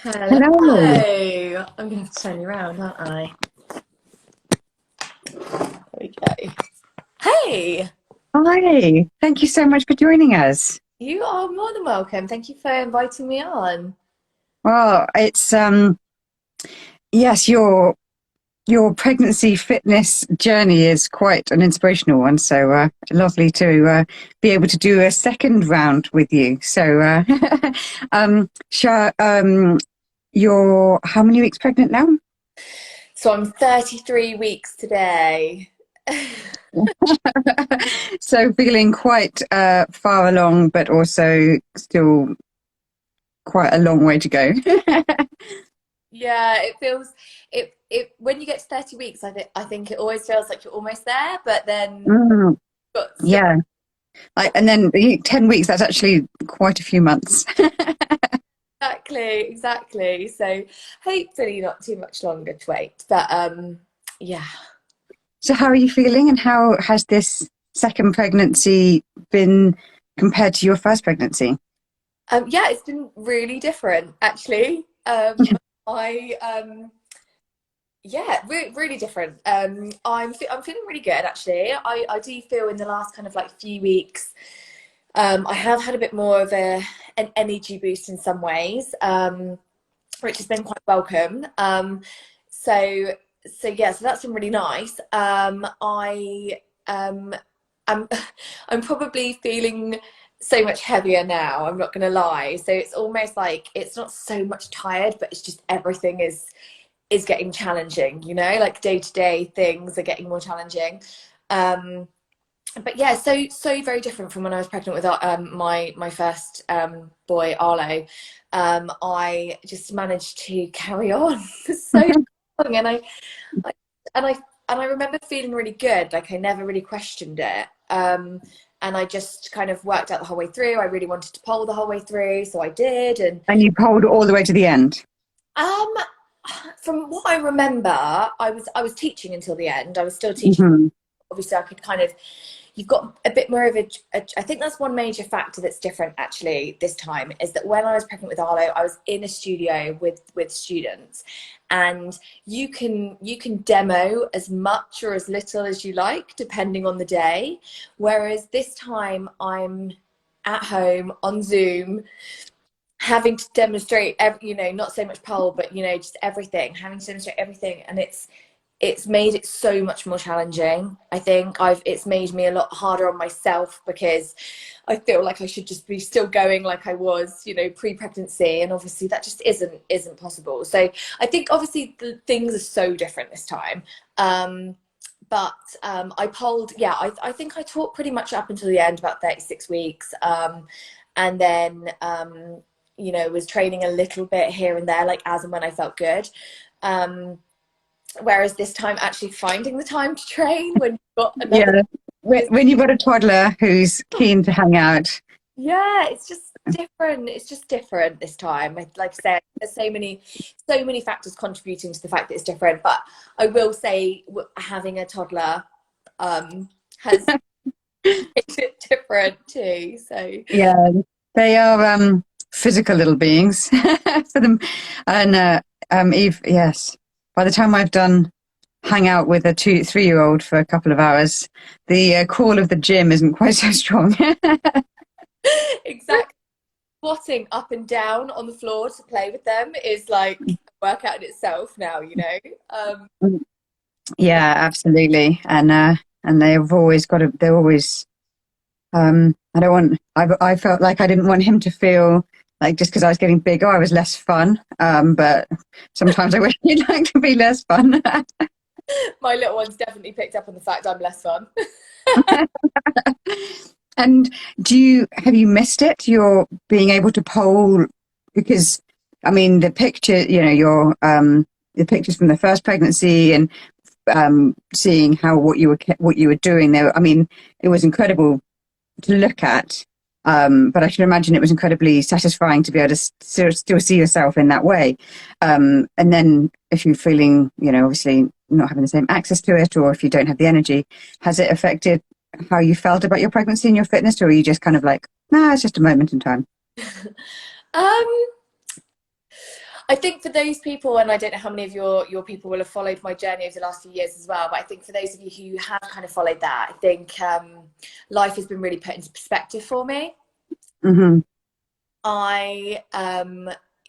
Hello. Hello. I'm going to have to turn you around, aren't I? There we go. Hey, Hi. Thank you so much for joining us. you are more than welcome. Thank you for inviting me on. Well, it's yes, your pregnancy fitness journey is quite an inspirational one. So lovely to be able to do a second round with you. So you're how many weeks pregnant now? So I'm 33 weeks today. So feeling quite far along, but also still quite a long way to go. Yeah, it feels it when you get to 30 weeks, I think it always feels like you're almost there, but then Mm, got still yeah. And then 10 weeks, that's actually quite a few months. exactly. So hopefully not too much longer to wait. But yeah. So, how are you feeling, and how has this second pregnancy been compared to your first pregnancy? Yeah, it's been really different actually. I yeah, really different. I'm feeling really good actually. I do feel in the last kind of like few weeks, I have had a bit more of an energy boost in some ways, which has been quite welcome. So so yeah, so that's been really nice. Um I'm I'm probably feeling so much heavier now, I'm not gonna lie. So it's almost like it's not so much tired, but it's just everything is getting challenging, like day to day things are getting more challenging. Um but yeah, so very different from when I was pregnant with my first boy Arlo. I just managed to carry on for so long, I and I and I remember feeling really good. Like I never really questioned it. And I just kind of worked out the whole way through. I really wanted to pole the whole way through, so I did. And And you polled all the way to the end. um, from what I remember, I was teaching until the end. I was still teaching. Hmm. Obviously, I could kind of you've got a bit more of I think that's one major factor that's different actually this time is that when I was pregnant with Arlo, I was in a studio with students, and you can demo as much or as little as you like depending on the day, whereas this time I'm at home on Zoom having to demonstrate not so much pole, but just everything, having to demonstrate everything, and it's made it so much more challenging. I think it's made me a lot harder on myself because I feel like I should just be still going like I was, pre-pregnancy, and obviously that just isn't possible. So I think obviously the things are so different this time. But I polled, yeah, I think I taught pretty much up until the end, about 36 weeks. And then, was training a little bit here and there, like as and when I felt good. Um, Whereas this time, actually finding the time to train when you've got another Yeah. is, When you've got a toddler who's keen to hang out. yeah, it's just different. It's just different this time. Like I said, there's so many factors contributing to the fact that it's different. But I will say, having a toddler has made it different too. So Yeah. They are physical little beings for them. And Eve, yes. By the time I've done hang out with a 3-year-old for a couple of hours, the call of the gym isn't quite so strong. exactly, squatting up and down on the floor to play with them is like a workout in itself now. Yeah, absolutely. And they've always got to, they're always, I don't want, I felt like I didn't want him to feel like just because I was getting bigger, I was less fun. But sometimes I wish he'd like to be less fun. My little one's definitely picked up on the fact I'm less fun. And have you missed it? You're being able to poll because, I mean, the picture, the pictures from the first pregnancy and seeing how what you were doing there. I mean, it was incredible to look at. But I should imagine it was incredibly satisfying to be able to still see yourself in that way. And then if you're feeling, obviously not having the same access to it, or if you don't have the energy, has it affected how you felt about your pregnancy and your fitness, or are you just kind of like, nah, it's just a moment in time? Um, I think for those people, and I don't know how many of your people will have followed my journey over the last few years as well, but I think for those of you who have kind of followed that, I think life has been really put into perspective for me. Hmm. I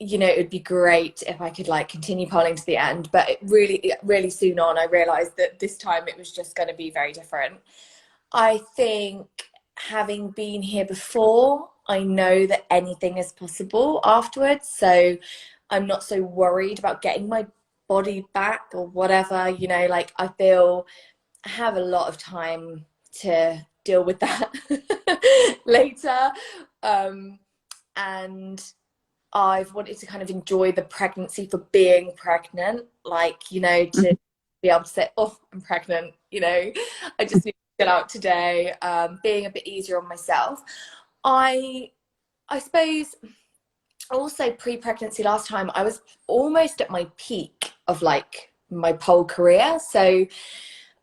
you know, it would be great if I could like continue polling to the end, but really soon on I realized that this time it was just going to be very different. I think having been here before, I know that anything is possible afterwards, so I'm not so worried about getting my body back or whatever, you know, like I feel I have a lot of time to deal with that later. And I've wanted to kind of enjoy the pregnancy for being pregnant, like, you know, to be able to say, oh, I'm pregnant, you know, I just need to get out today, being a bit easier on myself. I I suppose also pre-pregnancy last time, I was almost at my peak of like my pole career. So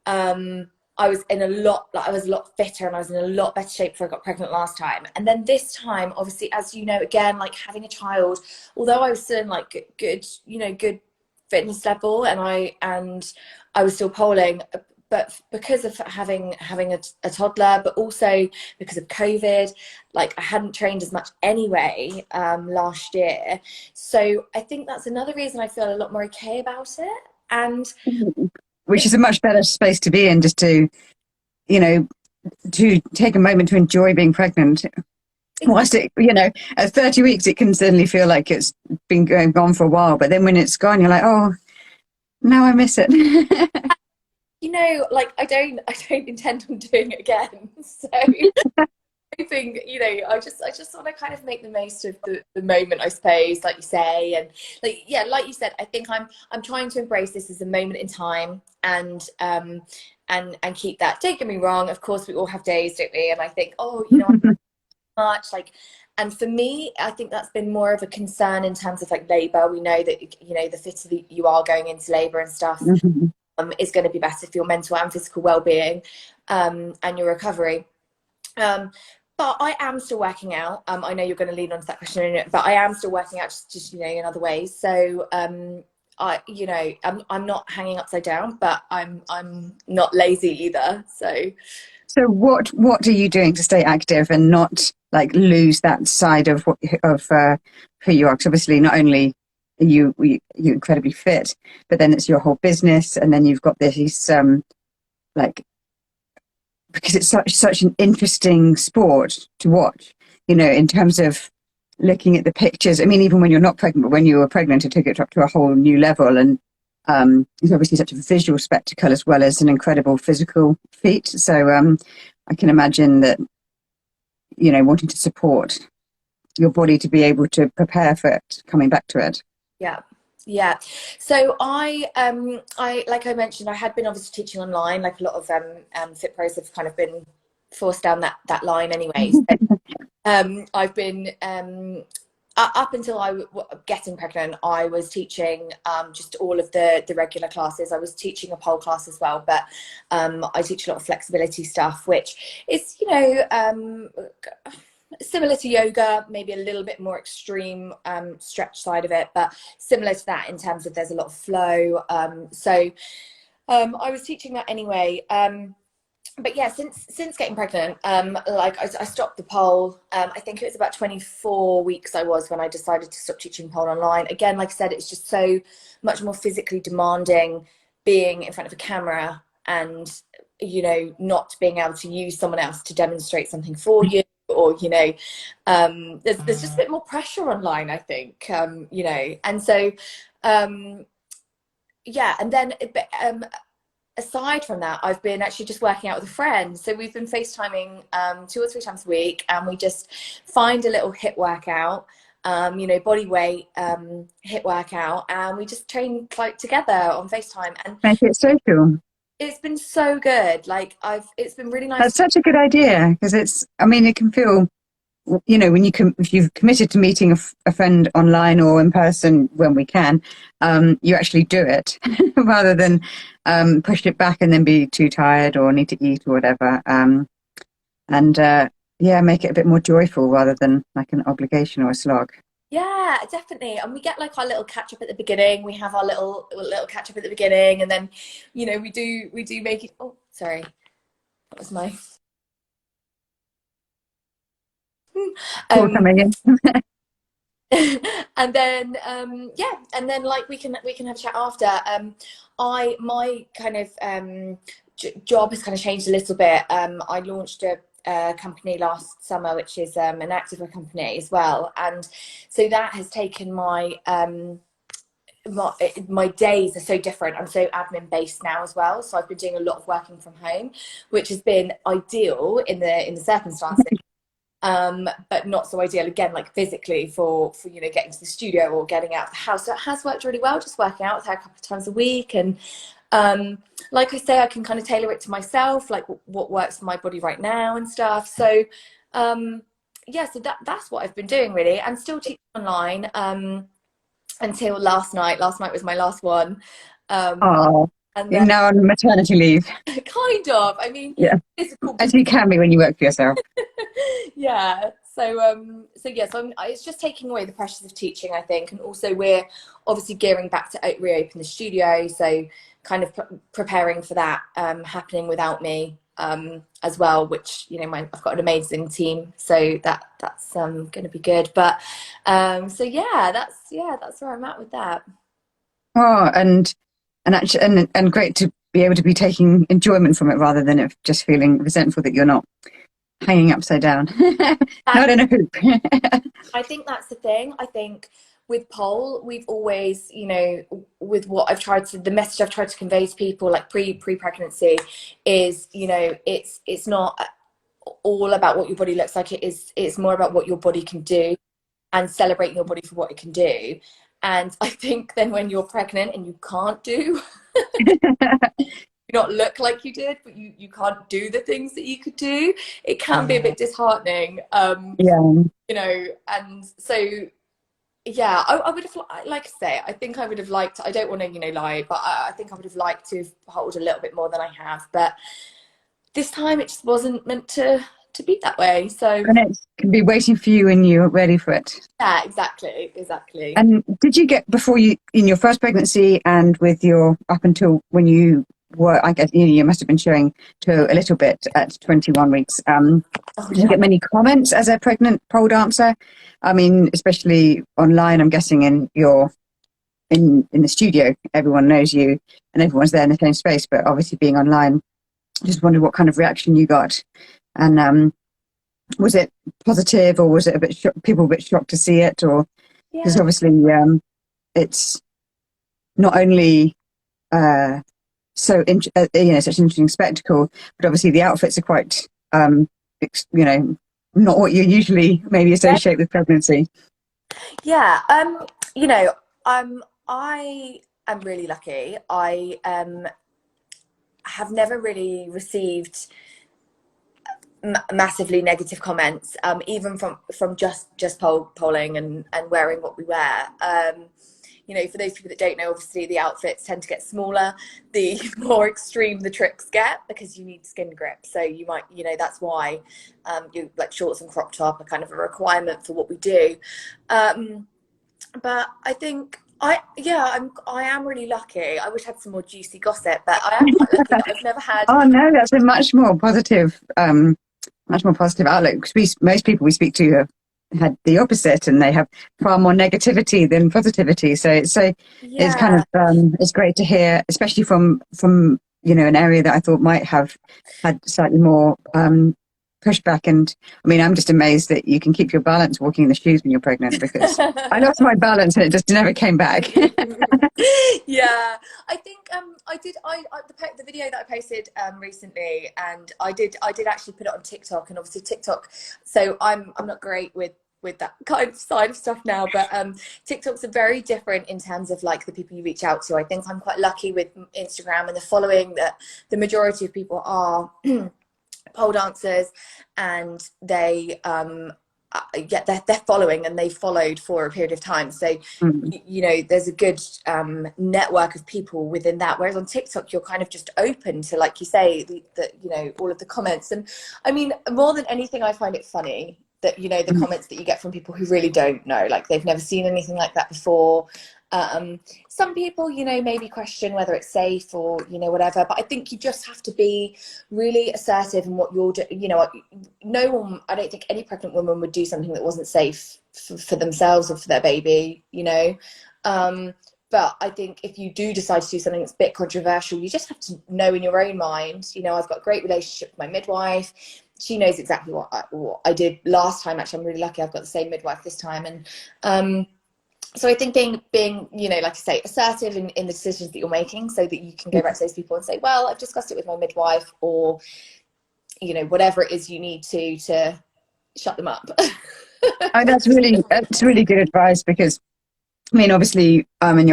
I was in a lot, like I was a lot fitter and I was in a lot better shape before I got pregnant last time. And then this time, obviously, as you know, again, like having a child, although I was still in like good, you know, good fitness level and I was still polling, but because of having a toddler, but also because of COVID, like I hadn't trained as much anyway last year. So I think that's another reason I feel a lot more okay about it. And Which is a much better space to be in, just to, you know, to take a moment to enjoy being pregnant. Whilst it, you know, at 30 weeks, it can certainly feel like it's been going on for a while. But then when it's gone, you're like, oh, now I miss it. you know, like I don't intend on doing it again. So I think, you know, I just want to kind of make the most of the moment, I suppose, like you say. And like, yeah, like you said, I think I'm trying to embrace this as a moment in time and keep that. Don't get me wrong, of course we all have days, don't we? And I think, oh, you know, much like, and for me I think that's been more of a concern in terms of like labor. We know that, you know, the fitter that you are going into labor and stuff, Mhm. is going to be better for your mental and physical well-being, and your recovery. um, but I am still working out. I know you're going to lean onto that question in a minute, but I am still working out, just you know, in other ways. So you know, I'm not hanging upside down, but I'm not lazy either. So what are you doing to stay active and not like lose that side of who you are? Because obviously, not only are you incredibly fit, but then it's your whole business, and then you've got this like, because it's such an interesting sport to watch. You know, in terms of looking at the pictures. I mean, even when you're not pregnant, but when you were pregnant, it took it up to a whole new level, and it's obviously such a visual spectacle as well as an incredible physical feat. So I can imagine that, you know, wanting to support your body to be able to prepare for it, coming back to it. Yeah. Yeah. So I like I mentioned, I had been obviously teaching online, like a lot of fit pros have kind of been forced down that line anyway. So I've been up until getting pregnant, I was teaching just all of the regular classes. I was teaching a pole class as well, but I teach a lot of flexibility stuff, which is, you know, similar to yoga, maybe a little bit more extreme stretch side of it, but similar to that in terms of there's a lot of flow. So I was teaching that anyway. But yeah, since getting pregnant, like I stopped the pole. I think it was about 24 weeks I was when I decided to stop teaching pole online. Again, like I said, it's just so much more physically demanding being in front of a camera and, you know, not being able to use someone else to demonstrate something for you, or, you know, there's just a bit more pressure online, I think, you know, and so yeah, and then aside from that, I've been actually just working out with a friend. So we've been FaceTiming 2 or 3 times a week, and we just find a little HIIT workout, you know, body weight HIIT workout, and we just train like together on FaceTime. And Make it social. it's been so good. Like it's been really nice. That's such a good idea, because it's, I mean, it can feel, you know, when if you've committed to meeting a friend online or in person when we can, you actually do it rather than push it back and then be too tired or need to eat or whatever. And yeah, make it a bit more joyful rather than like an obligation or a slog. Yeah, definitely. And we get like our little catch up at the beginning. We have our little catch up at the beginning, and then, we do make it. Oh, sorry, that was my. Call Um, coming in. and then yeah, and then like we can have a chat after. I my kind of job has kind of changed a little bit. I launched a company last summer, which is an activewear company as well, and so that has taken my days are so different. I'm so admin based now as well, so I've been doing a lot of working from home, which has been ideal in the circumstances, but not so ideal again, like physically for getting to the studio or getting out of the house. So it has worked really well, just working out with her a couple of times a week, and like I say, I can kind of tailor it to myself, like what works for my body right now and stuff. So yeah, so that's what I've been doing really, and still teaching online until last night. Last night was my last one. Um, Oh, and you're then now on maternity leave. kind of, I mean, Yeah, physical as you can be when you work for yourself. yeah. So yeah, it's just taking away the pressures of teaching, I think, and also we're obviously gearing back to reopen the studio, so kind of preparing for that happening without me as well, which I've got an amazing team, so that's going to be good. But so that's where I'm at with that. Oh, and actually, and great to be able to be taking enjoyment from it rather than it just feeling resentful that you're not hanging upside down, not in a hoop. I think that's the thing. I think with Pole, we've always, with what the message I've tried to convey to people, like pre-pregnancy, is, it's not all about what your body looks like. It's more about what your body can do, and celebrating your body for what it can do. And I think then when you're pregnant and you can't not look like you did, but you can't do the things that you could do, it can be a bit disheartening. Yeah. And so yeah, I would have, like I say, I think I would have liked, I don't want to, lie, but I think I would have liked to have hold a little bit more than I have. But this time it just wasn't meant to be that way. So And it can be waiting for you when you're ready for it. yeah, exactly. And did you get before you in your first pregnancy and with your up until when you were, I guess you must have been showing to a little bit at 21 weeks. Oh Did you yeah. get many comments as a pregnant pole dancer? I mean, especially online. I'm guessing in the studio, everyone knows you and everyone's there in the same space. But obviously, being online, just wondered what kind of reaction you got, and was it positive or was it a bit people a bit shocked to see it, or because Yeah. obviously it's not only such an interesting spectacle, but obviously the outfits are quite you know not what you usually maybe associate with pregnancy. Yeah. I am really lucky. I have never really received massively negative comments, even from just polling and wearing what we wear. For those people that don't know, obviously the outfits tend to get smaller the more extreme the tricks get, because you need skin grip. So you might, that's why you like shorts and crop top are kind of a requirement for what we do. But I think I am really lucky. I wish I had some more juicy gossip, but I am quite lucky that I've never had. Oh no, that's a much more positive outlook. Because most people we speak to have had the opposite, and they have far more negativity than positivity. So it's kind Yeah. of it's great to hear, especially from an area that I thought might have had slightly more pushback. And I mean, I'm just amazed that you can keep your balance walking in the shoes when you're pregnant, because I lost my balance and it just never came back. Yeah, I think the video that I posted recently, and I did actually put it on TikTok, and obviously TikTok. So I'm not great with that kind of side of stuff now, but TikToks are very different in terms of like the people you reach out to. I think I'm quite lucky with Instagram and the following that the majority of people are pole dancers, and they're following, and they followed for a period of time. So Mm. there's a good network of people within that, whereas on TikTok you're kind of just open to, like you say, all of the comments. And I mean, more than anything, I find it funny that, you know, the comments that you get from people who really don't know, like they've never seen anything like that before. Some people, you know, maybe question whether it's safe or, you know, whatever, but I think you just have to be really assertive in what you're doing. You know, no one, I don't think any pregnant woman would do something that wasn't safe for themselves or for their baby, you know. But I think if you do decide to do something that's a bit controversial, you just have to know in your own mind, you know, I've got a great relationship with my midwife. She knows exactly what I did last time. Actually, I'm really lucky I've got the same midwife this time. And so I think being, you know, like I say, assertive in the decisions that you're making, so that you can go back to those people and say, well, I've discussed it with my midwife, or, you know, whatever it is you need to shut them up. Oh, that's really good advice, because I mean, obviously, in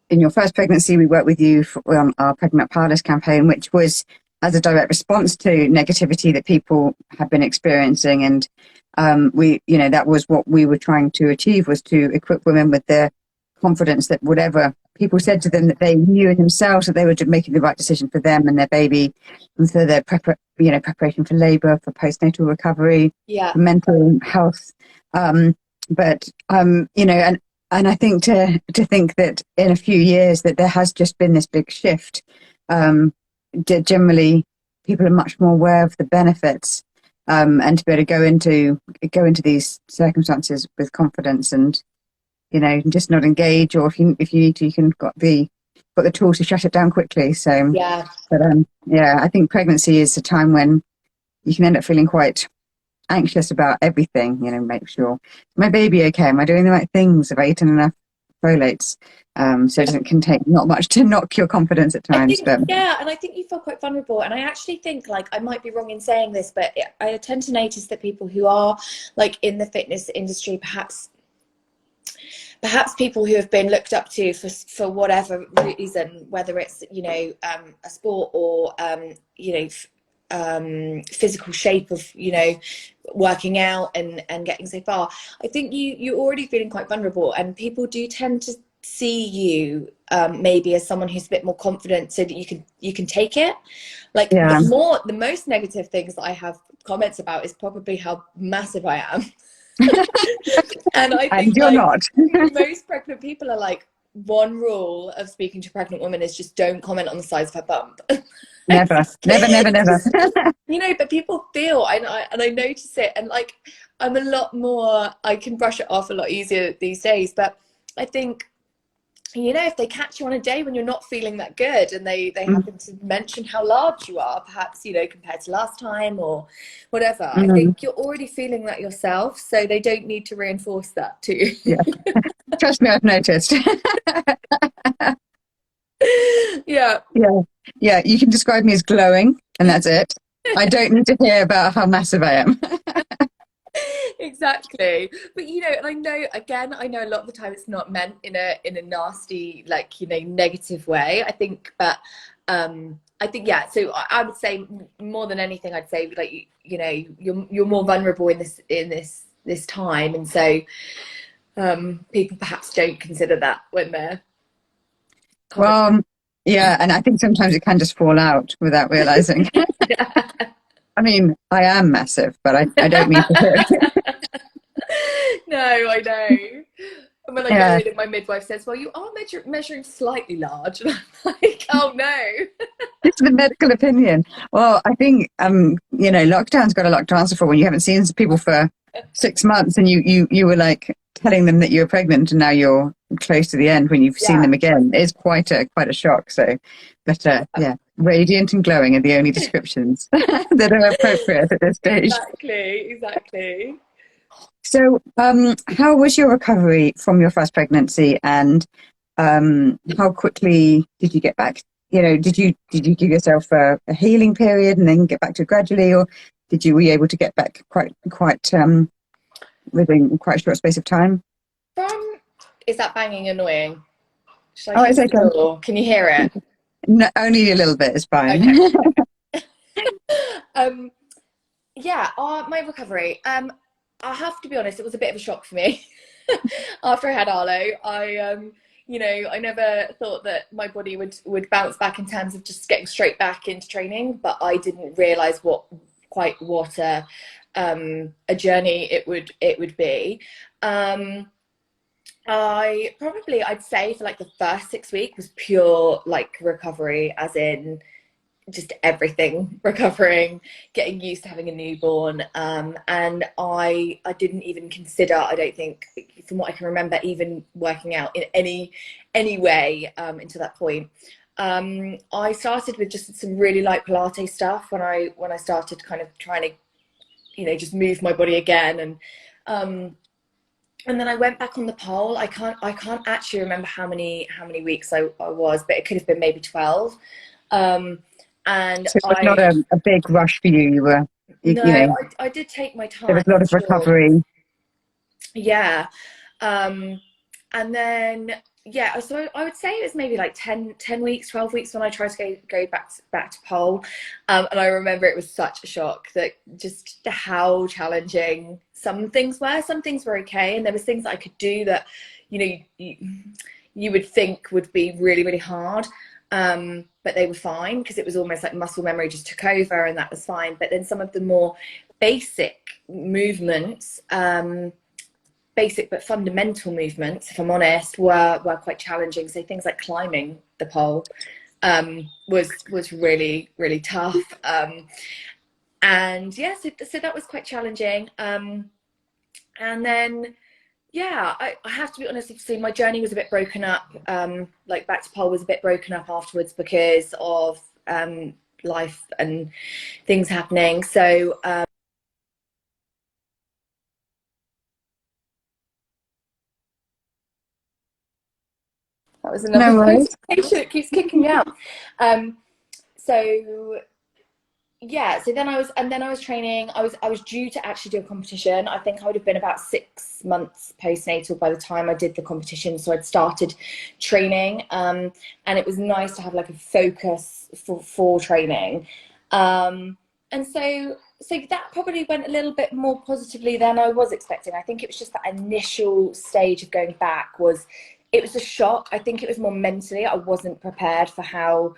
your first pregnancy, we worked with you on our Pregnant Powerless campaign, which was as a direct response to negativity that people have been experiencing. And you know, that was what we were trying to achieve, was to equip women with the confidence that whatever people said to them, that they knew in themselves that they were making the right decision for them and their baby, and for their preparation for labour, for postnatal recovery, Yeah. for mental health. But you know, and I think to think that in a few years that there has just been this big shift. Generally, people are much more aware of the benefits, and to be able to go into these circumstances with confidence, and, you know, just not engage, or if you need to, you can got the tools to shut it down quickly. So, Yeah. but yeah, I think pregnancy is a time when you can end up feeling quite anxious about everything. You know, make sure, my baby okay? Am I doing the right things? Have I eaten enough folates? So it doesn't contain not much to knock your confidence at I times. think, But yeah, and I think you feel quite vulnerable. And I actually think, like, I might be wrong in saying this, but I tend to notice that people who are, like, in the fitness industry, perhaps people who have been looked up to for whatever reason, whether it's, you know, a sport, or you know, physical shape of, you know, working out and getting so far, I think you're already feeling quite vulnerable, and people do tend to see you maybe as someone who's a bit more confident, so that you can take it. Like, yeah, the most negative things that I have comments about is probably how massive I am. And I and think, you're like, not. most pregnant people are like, one rule of speaking to pregnant women is just don't comment on the size of her bump. Never, never, never, never. You know, but people feel, and I notice it, and, like, I'm a lot more, I can brush it off a lot easier these days. But I think, you know, if they catch you on a day when you're not feeling that good, and they happen to mention how large you are, perhaps, you know, compared to last time or whatever, I Mm, think you're already feeling that yourself, so they don't need to reinforce that to you. yeah, trust me, I've noticed. Yeah. Yeah, yeah. You can describe me as glowing, and that's it. I don't need to hear about how massive I am. Exactly. But, you know, and I know, again, I know a lot of the time it's not meant in a nasty, like, you know, negative way, I think. But I think, yeah, so I would say, more than anything, I'd say, like, you know, you're more vulnerable in this time, and so people perhaps don't consider that when they're commenting. Well, yeah, and I think sometimes it can just fall out without realizing. I mean, I am massive, but I don't mean to hurt. No, I know. And when I go Yeah, in and my midwife says, well, you are measuring slightly large. And I'm like, oh no. it's the medical opinion. Well, I think you know, lockdown's got a lot to answer for when you haven't seen people for 6 months, and you were like telling them that you were pregnant, and now you're close to the end when you've seen Yeah, them again. It's quite a shock. So, but yeah, radiant and glowing are the only descriptions that are appropriate at this stage. exactly. So, how was your recovery from your first pregnancy, and how quickly did you get back? You know, did you give yourself a healing period and then get back to it gradually, or were you able to get back quite within quite a short space of time? Is that banging annoying? Should I Oh, it's close the okay. door? Can you hear it? No, only a little bit is fine. Okay. Um, yeah, my recovery. I have to be honest, it was a bit of a shock for me. After I had Arlo, you know, I never thought that my body would bounce back in terms of just getting straight back into training, but I didn't realize what quite what a journey it would be. Um, I'd say for like the first 6 weeks was pure like recovery, as in just everything recovering, getting used to having a newborn, and I didn't even consider, I don't think, from what I can remember, even working out in any way until that point. I started with just some really light Pilates stuff when I started kind of trying to, just move my body again. And then I went back on the pole. I can't actually remember how many weeks I was, but it could have been maybe 12. um and So it was not I a big rush for you. You were, No, you know, I did take my there time was a lot for of sure. recovery. Yeah. Um, and then, yeah, so I would say it was maybe like 10 weeks, 12 weeks when I tried to go back to pole. And I remember it was such a shock that just how challenging some things were. Some things were okay, and there was things that I could do that, you would think would be really, really hard. But they were fine because it was almost like muscle memory just took over, and that was fine. But then some of the more basic movements, basic but fundamental movements, if I'm honest, were quite challenging. So things like climbing the pole was really, really tough. And yeah, so that was quite challenging. And then yeah, I have to be honest, obviously my journey was a bit broken up. Like back to pole was a bit broken up afterwards because of life and things happening. So that was another No worries. notification that keeps kicking me out. Um, so yeah, so then I was training. I was due to actually do a competition. I think I would have been about 6 months postnatal by the time I did the competition. So I'd started training, and it was nice to have like a focus for training. And so that probably went a little bit more positively than I was expecting. I think it was just that initial stage of going back it was a shock. I think it was more mentally. I wasn't prepared for how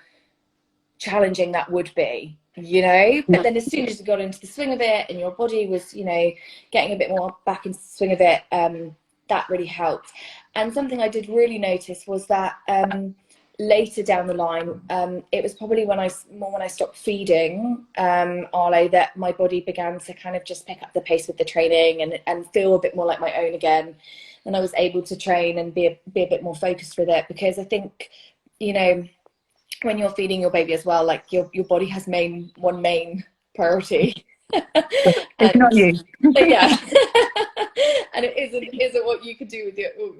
challenging that would be, but then as soon as you got into the swing of it and your body was, getting a bit more back into the swing of it, that really helped. And something I did really notice was that later down the line, it was probably when I stopped feeding Arlo, that my body began to kind of just pick up the pace with the training and feel a bit more like my own again. And I was able to train and be a bit more focused with it, because I think, when you're feeding your baby as well, like your body has one main priority. It's not And you. yeah. And it isn't what you could do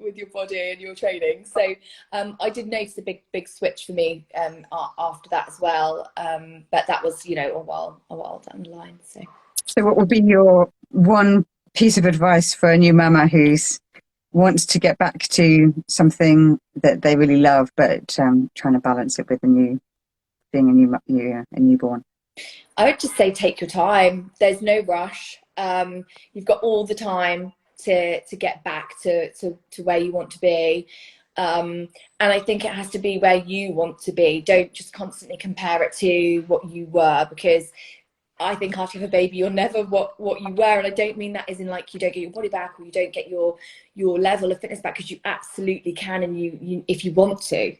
with your body and your training. So I did notice a big switch for me after that as well. But that was, a while down the line. So what would be your one piece of advice for a new mama who's wants to get back to something that they really love, but trying to balance it with being a newborn? I would just say take your time. There's no rush. You've got all the time to get back to where you want to be. And I think it has to be where you want to be. Don't just constantly compare it to what you were, because I think after you have a baby, you're never what you were. And I don't mean that as in like you don't get your body back or you don't get your level of fitness back, because you absolutely can, and you if you want to,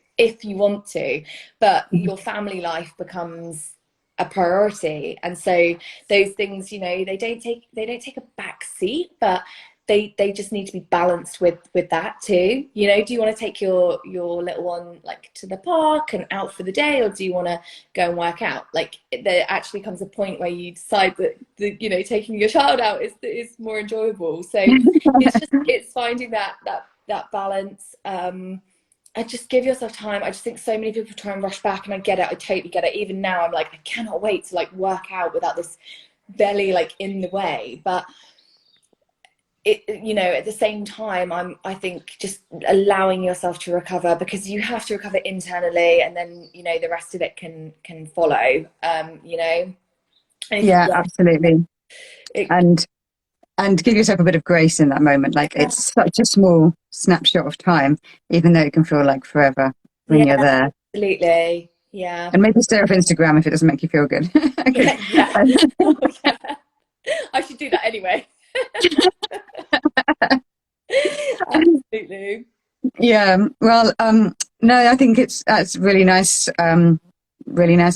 but your family life becomes a priority. And so those things, they don't take a back seat, but they just need to be balanced with that too. Do you want to take your little one like to the park and out for the day, or do you want to go and work out? Like there actually comes a point where you decide that taking your child out is more enjoyable. So it's finding that balance. And just give yourself time. I just think so many people try and rush back, and I get it. I totally get it. Even now, I'm like, I cannot wait to like work out without this belly like in the way. But at the same time, I think just allowing yourself to recover, because you have to recover internally, and then the rest of it can follow. And Yeah, absolutely. it, And give yourself a bit of grace in that moment. Like yeah, it's such a small snapshot of time, even though it can feel like forever when yeah, you're there. absolutely. Yeah. And maybe stay off Instagram if it doesn't make you feel good. Yeah. 'Cause, Yeah. Oh, yeah. I should do that anyway. Absolutely. yeah, well, no, I think it's really nice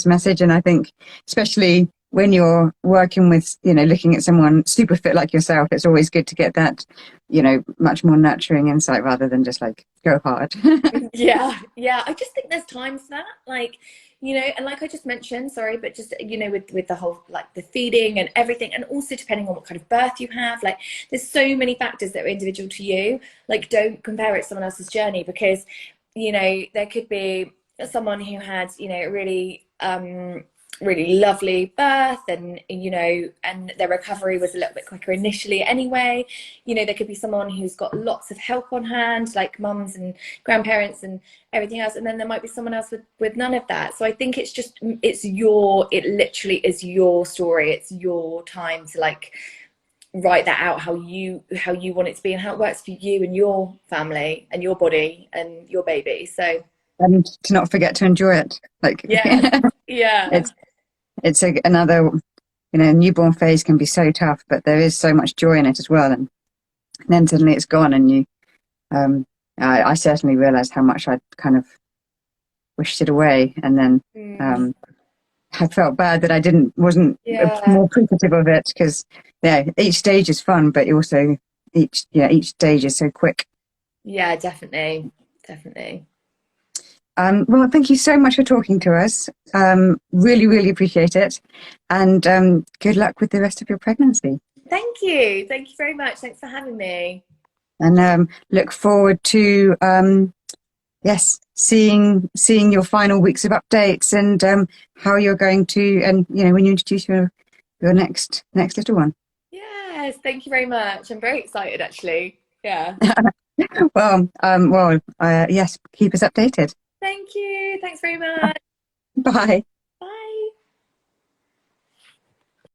message, and I think especially when you're working with, looking at someone super fit like yourself, it's always good to get that, much more nurturing insight rather than just like go hard. Yeah, yeah. I just think there's times for that, like, and like I just mentioned, sorry, but just with the whole like the feeding and everything, and also depending on what kind of birth you have, like, there's so many factors that are individual to you. Like, don't compare it to someone else's journey because, there could be someone who had, really really lovely birth, and and their recovery was a little bit quicker initially anyway. There could be someone who's got lots of help on hand, like mums and grandparents and everything else, and then there might be someone else with none of that. So I think it literally is your story. It's your time to like write that out how you want it to be and how it works for you and your family and your body and your baby. So And to not forget to enjoy it. Like, yeah, yeah, it's another, newborn phase can be so tough, but there is so much joy in it as well. And then suddenly it's gone, and um, I certainly realized how much I'd kind of wished it away, and then mm, um, I felt bad that I wasn't yeah, more appreciative of it, because yeah, each stage is fun, but also each stage is so quick. yeah, definitely, definitely. Well, thank you so much for talking to us. Really, really appreciate it, and good luck with the rest of your pregnancy. Thank you very much. Thanks for having me. And look forward to yes, seeing your final weeks of updates, and how you're going to, and when you introduce your next little one. Yes, thank you very much. I'm very excited actually. Yeah. Well, yes, keep us updated. Thank you. Thanks very much. Bye.